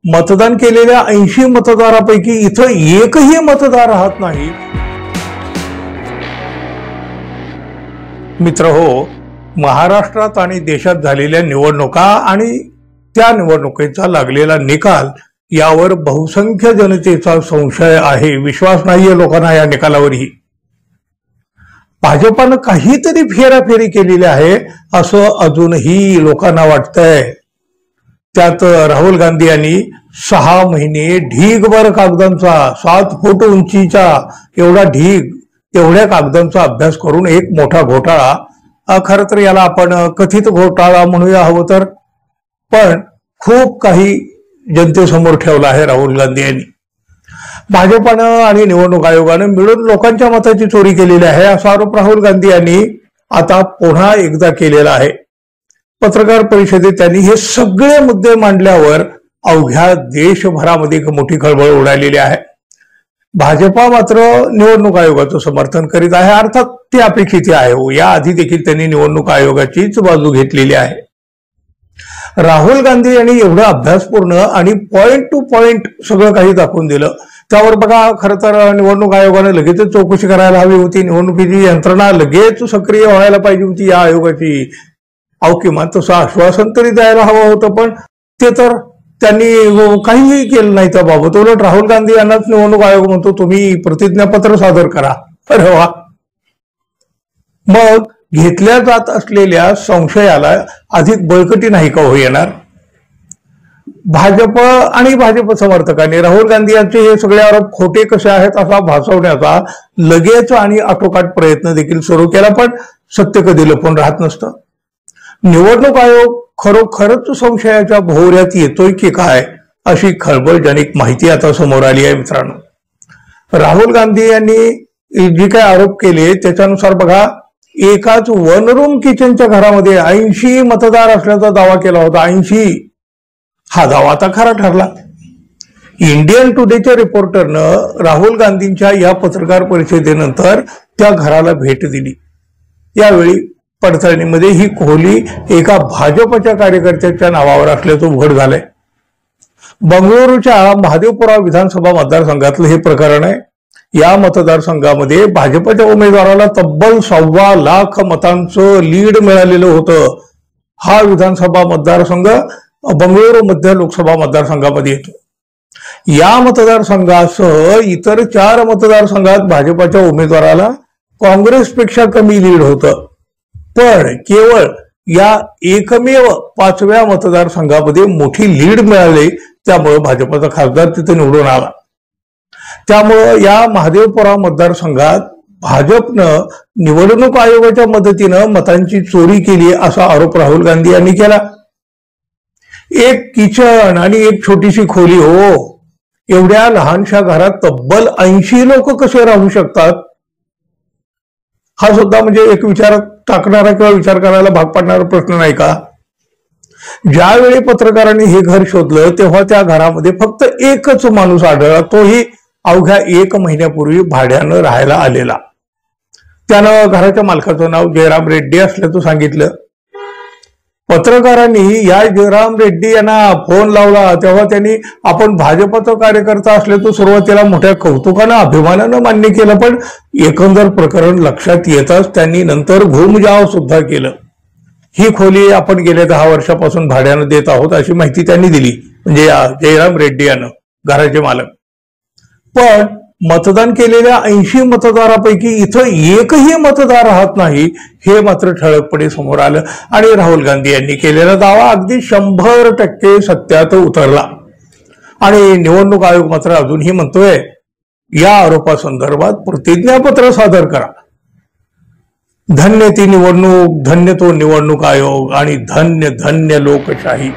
मतदान केलेल्या 80 मतदारापैकी इथं एकही मतदार राहत नाही। मित्र हो, महाराष्ट्रात आणि देशात झालेल्या निवडणुका आणि त्या निवडणुकीचा लागलेला निकाल यावर बहुसंख्य जनतेचा संशय आहे, विश्वास नाहीये लोकांना या निकालावरही। भाजपानं काहीतरी फेराफेरी केलेली आहे असं अजूनही लोकांना वाटतंय। त्यात राहुल गांधी यांनी 6 महिने ढीगभर कागदांचा 7 फूट उंचीचा एवढा ढीग एवढ्या कागदांचा अभ्यास करून एक मोठा घोटाळा, खरं तर याला आपण कथित घोटाळा म्हणूया हवं तर, पण खूप काही जनतेसमोर ठेवला आहे राहुल गांधी यांनी। भाजपानं आणि निवडणूक आयोगानं मिळून लोकांच्या मताची चोरी केलेली आहे असा आरोप राहुल गांधी यांनी आता पुन्हा एकदा केलेला आहे। पत्रकार परिषदेत त्यांनी हे सगळे मुद्दे मांडल्यावर अवघ्या देशभरामध्ये एक मोठी खळबळ उडालेली आहे। भाजपा मात्र निवडणूक आयोगाचं समर्थन करीत आहे, अर्थात ते अपेक्षित आहे। याआधी देखील त्यांनी निवडणूक आयोगाचीच बाजू घेतलेली आहे। राहुल गांधी यांनी एवढं अभ्यासपूर्ण आणि पॉइंट टू पॉइंट सगळं काही दाखवून दिलं। त्यावर बघा, खरं तर निवडणूक आयोगाने लगेचच चौकशी करायला हवी होती, निवडणुकीची यंत्रणा लगेच सक्रिय व्हायला पाहिजे होती या आयोगाची। अहो, किमान तसं आश्वासन तरी द्यायला हवं होतं, पण ते तर त्यांनी काहीही केलं नाही त्याबाबत। उलट राहुल गांधी यांनाच निवडणूक आयोग म्हणतो तुम्ही प्रतिज्ञापत्र सादर करा। अरे वा, मग घेतल्या जात असलेल्या संशयाला अधिक बळकटी नाही का हो येणार? भाजप आणि भाजप समर्थकांनी राहुल गांधी यांचे हे सगळे आरोप खोटे कसे आहेत असा भासवण्याचा लगेच आणि आटोकाट प्रयत्न देखील सुरू केला, पण सत्य कधी लपून राहत नसतं। निवडणूक आयोग खरोखरच संशयाच्या भोवऱ्यात येतोय की काय अशी खळबळजनक माहिती आता समोर आली आहे मित्रांनो। राहुल गांधी यांनी जे काय आरोप केले त्याच्यानुसार बघा, एकाच वन रूम किचनच्या घरामध्ये 80 मतदार असल्याचा दावा केला होता। 80 हा दावा आता खरा ठरला। इंडियन टुडेच्या रिपोर्टरनं राहुल गांधींच्या या पत्रकार परिषदेनंतर त्या घराला भेट दिली। यावेळी पडताळणीमध्ये ही खोली एका भाजपच्या कार्यकर्त्याच्या नावावर असल्याचं उघड झालंय। बंगळुरूच्या महादेवपुरा विधानसभा मतदारसंघातलं हे प्रकरण आहे। या मतदारसंघामध्ये भाजपच्या उमेदवाराला तब्बल 1.25 लाख मतांचं लीड मिळालेलं होतं। हा विधानसभा मतदारसंघ बंगळुरू मध्य लोकसभा मतदारसंघामध्ये येतो। या मतदारसंघासह इतर 4 मतदारसंघात भाजपच्या उमेदवाराला काँग्रेसपेक्षा कमी लीड होतं, पण केवळ या एकमेव 5व्या मतदारसंघामध्ये मोठी लीड मिळाली, त्यामुळे भाजपचा खासदार तिथे निवडून आला। त्यामुळं या महादेवपुरा मतदारसंघात भाजपनं निवडणूक आयोगाच्या मदतीनं मतांची चोरी केली असा आरोप राहुल गांधी यांनी केला। एक किचन आणि एक छोटीशी खोली, हो, एवढ्या लहानशा घरात तब्बल 80 लोक कसे राहू शकतात? हा सुद्धा म्हणजे एक विचारात टाकणारा किंवा विचार करायला भाग पाडणारा प्रश्न नाही का? ज्यावेळी पत्रकारांनी हे घर शोधलं तेव्हा त्या घरामध्ये फक्त एकच माणूस आढळला, तोही अवघ्या 1 महिन्यापूर्वी भाड्यानं राहायला आलेला। त्यानं घराच्या मालकाचं नाव जयराम रेड्डी असल्याचं सांगितलं। पत्रकारांनी या जयराम रेड्डी यांना फोन लावला तेव्हा त्यांनी आपण भाजपचा कार्यकर्ता असल्याचं सुरुवातीला मोठ्या कौतुकानं अभिमानानं मान्य केलं, पण एकंदर प्रकरण लक्षात येताच त्यांनी नंतर घुमजाव सुद्धा केलं। ही खोली आपण गेल्या 10 वर्षापासून भाड्यानं देत आहोत अशी माहिती त्यांनी दिली, म्हणजे जयराम रेड्डी यानं, घराचे मालक। पण मतदान केलेल्या 80 मतदारापैकी इथं एकही मतदार राहत नाही हे मात्र ठळकपणे समोर आलं आणि राहुल गांधी यांनी केलेला दावा अगदी 100% सत्यात उतरला। आणि निवडणूक आयोग मात्र अजूनही म्हणतोय या आरोपासंदर्भात प्रतिज्ञापत्र सादर करा। धन्य ती निवडणूक, धन्य तो निवडणूक आयोग आणि धन्य धन्य लोकशाही।